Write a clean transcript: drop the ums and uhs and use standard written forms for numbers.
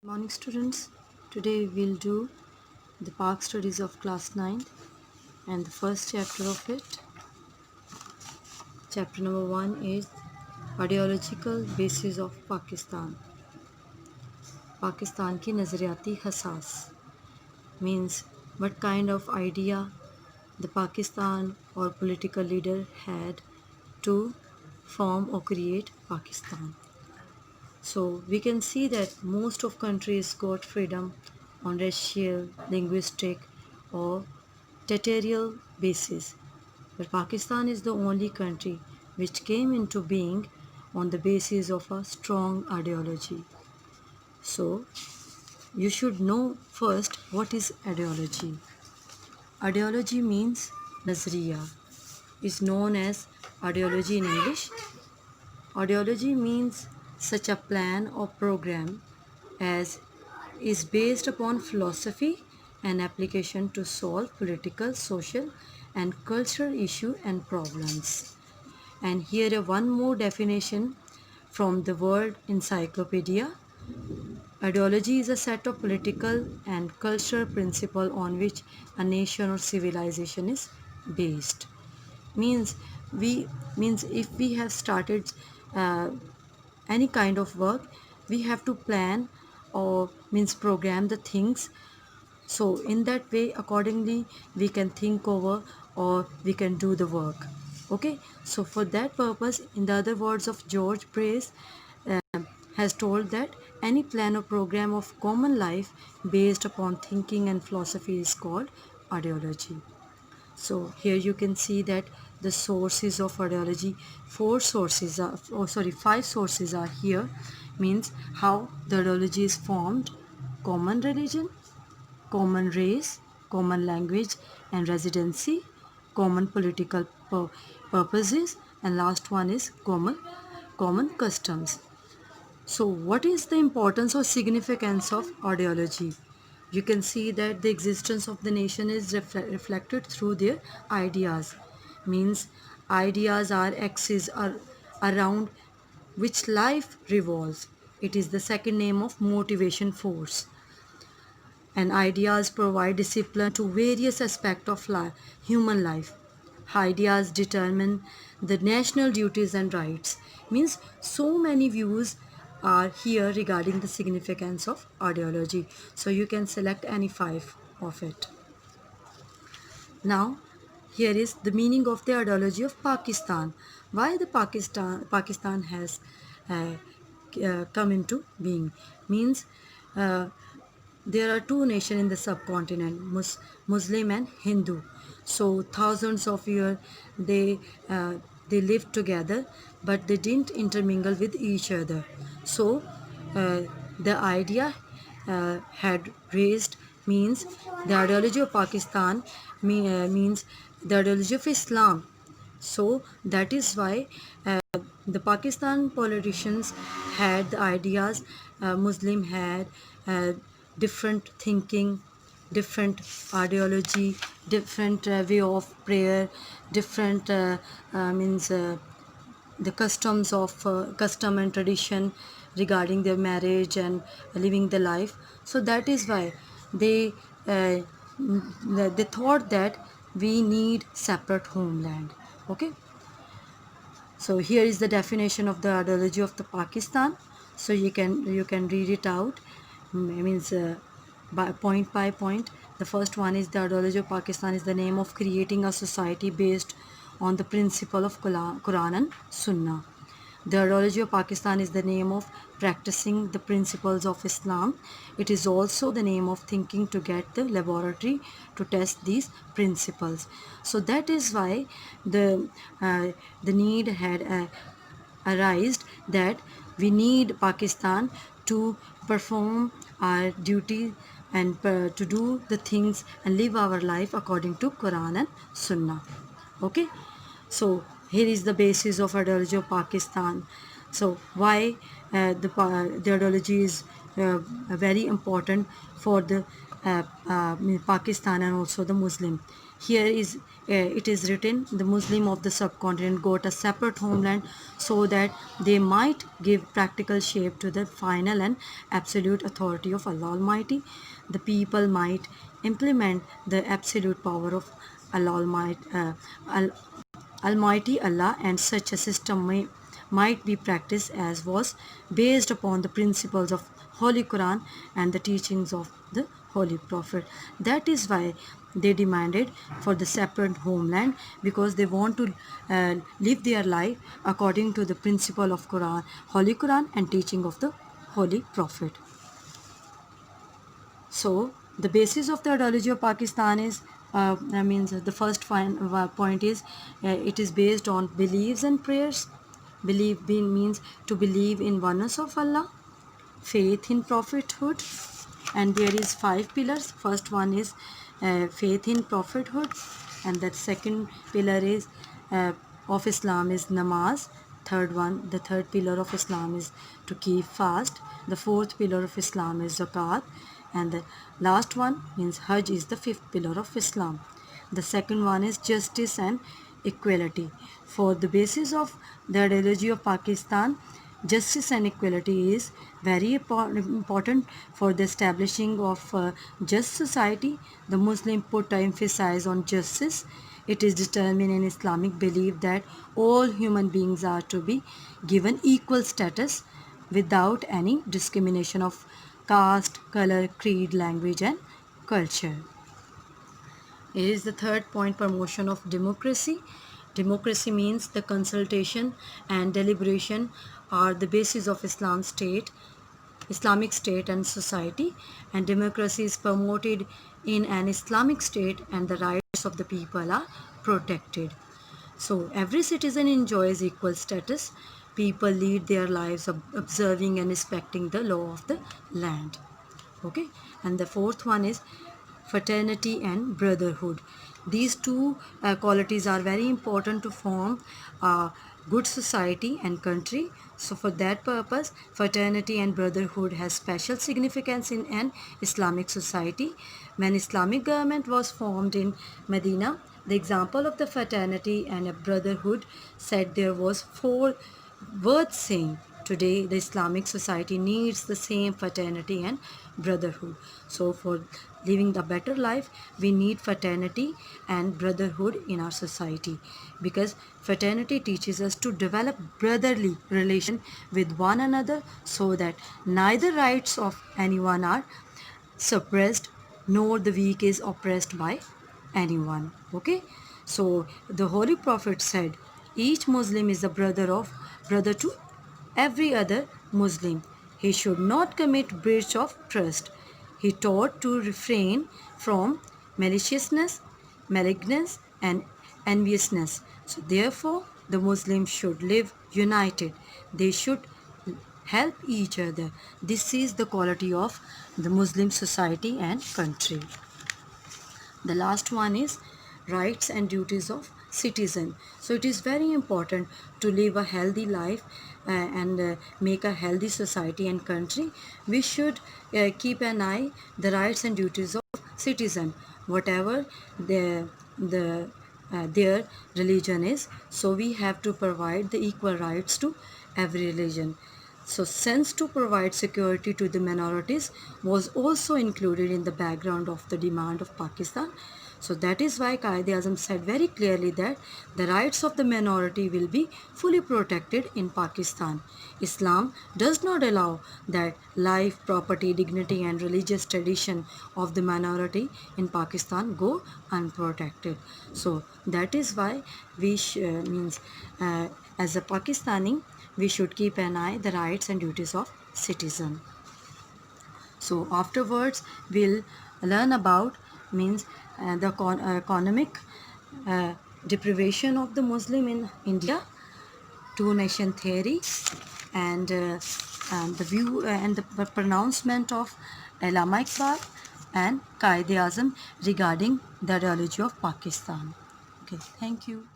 Morning students, today we'll do the Park Studies of class 9 and the first chapter of it. Chapter number 1 is Ideological Basis of Pakistan. Pakistan ki nazariyati hasas means what kind of idea the Pakistan or political leader had to form or create Pakistan. So we can see that most of countries got freedom on racial, linguistic or territorial basis. But Pakistan is the only country which came into being on the basis of a strong ideology. So you should know first what is ideology. Ideology means nazriya, is known as ideology in English. Ideology means such a plan or program as is based upon philosophy and application to solve political, social and cultural issue and problems. And here one more definition from the World Encyclopedia. Ideology is a set of political and cultural principles on which a nation or civilization is based. Means we means if we have started uh, any kind of work, we have to plan or means program the things, so in that way accordingly we can think over or we can do the work. Okay, so for that purpose, in the other words of George Brace, has told that any plan or program of common life based upon thinking and philosophy is called ideology. So here you can see that the sources of ideology, five sources are here. Means how the ideology is formed: common religion, common race, common language and residency, common political purposes, and last one is common customs. So, what is the importance or significance of ideology? You can see that the existence of the nation is reflected through their ideas. Means ideas are axes around which life revolves. It is the second name of motivation force. And ideas provide discipline to various aspects of human life. Ideas determine the national duties and rights. Means so many views are here regarding the significance of ideology. So you can select any five of it. Now, here is the meaning of the ideology of Pakistan. Why the Pakistan has come into being? Means uh, there are two nations in the subcontinent, Muslim and Hindu. So thousands of years they they lived together, but they didn't intermingle with each other. So uh, the idea had raised, means the ideology of Pakistan means the ideology of Islam. So that is why the Pakistan politicians had the ideas, Muslim had different thinking, different ideology, different way of prayer, different means the customs of custom and tradition regarding their marriage and living the life. So that is why they uh, they thought that we need separate homeland. Okay, so here is the definition of the ideology of the Pakistan. So you can read it out. Means by point. The first one is the ideology of Pakistan is the name of creating a society based on the principle of Quran and Sunnah. The ideology of Pakistan is the name of practicing the principles of Islam. It is also the name of thinking to get the laboratory to test these principles. So that is why the the need had arisen that we need Pakistan to perform our duty and to do the things and live our life according to Quran and Sunnah. Okay, so here is the basis of ideology of Pakistan. So why the ideology is very important for the Pakistan and also the Muslim. Here is it is written, the Muslim of the subcontinent got a separate homeland so that they might give practical shape to the final and absolute authority of Allah Almighty. The people might implement the absolute power of Allah Almighty, Almighty Allah, and such a system might be practiced as was based upon the principles of Holy Quran and the teachings of the Holy Prophet. That is why they demanded for the separate homeland, because they want to live their life according to the principle of Quran, Holy Quran, and teaching of the Holy Prophet. So the basis of the ideology of Pakistan is, means the first point is, it is based on beliefs and prayers. Belief means to believe in oneness of Allah, faith in prophethood, and there is 5 pillars. First one is faith in prophethood, and that second pillar is of Islam is namaz. The third pillar of Islam is to keep fast. The fourth pillar of Islam is zakat, and the last one means Hajj is the fifth pillar of Islam. The second one is justice and equality. For the basis of the ideology of Pakistan, justice and equality is very important for the establishing of a just society. The Muslim put emphasis on justice. It is determined in Islamic belief that all human beings are to be given equal status without any discrimination of caste, color, creed, language, and culture. It is the third point, promotion of democracy. Democracy means the consultation and deliberation are the basis of Islamic state and society, and democracy is promoted in an Islamic state and the rights of the people are protected. So every citizen enjoys equal status. People lead their lives observing and respecting the law of the land. Okay, and the fourth one is fraternity and brotherhood. These two qualities are very important to form a good society and country. So for that purpose, fraternity and brotherhood has special significance in an Islamic society. When Islamic government was formed in Medina, the example of the fraternity and a brotherhood said there was four worth saying. Today, the Islamic society needs the same fraternity and brotherhood. So, for living the better life, we need fraternity and brotherhood in our society, because fraternity teaches us to develop brotherly relation with one another so that neither rights of anyone are suppressed nor the weak is oppressed by anyone. Okay, so the Holy Prophet said each Muslim is a brother to every other Muslim. He should not commit breach of trust. He taught to refrain from maliciousness, malignance, and enviousness. So therefore the Muslims should live united. They should help each other. This is the quality of the Muslim society and country. The last one is rights and duties of citizen. So it is very important to live a healthy life and make a healthy society and country. We should keep an eye the rights and duties of citizen, whatever their religion is. So we have to provide the equal rights to every religion. So sense to provide security to the minorities was also included in the background of the demand of Pakistan. So that is why Quaid-e-Azam said very clearly that the rights of the minority will be fully protected in Pakistan. Islam does not allow that life, property, dignity and religious tradition of the minority in Pakistan go unprotected. So that is why we as a Pakistani, we should keep an eye the rights and duties of citizen. So afterwards we'll learn about the economic deprivation of the Muslim in India, two nation theory, and the view and the pronouncement of Allama Iqbal and Quaid-e-Azam regarding the ideology of Pakistan. Okay, thank you.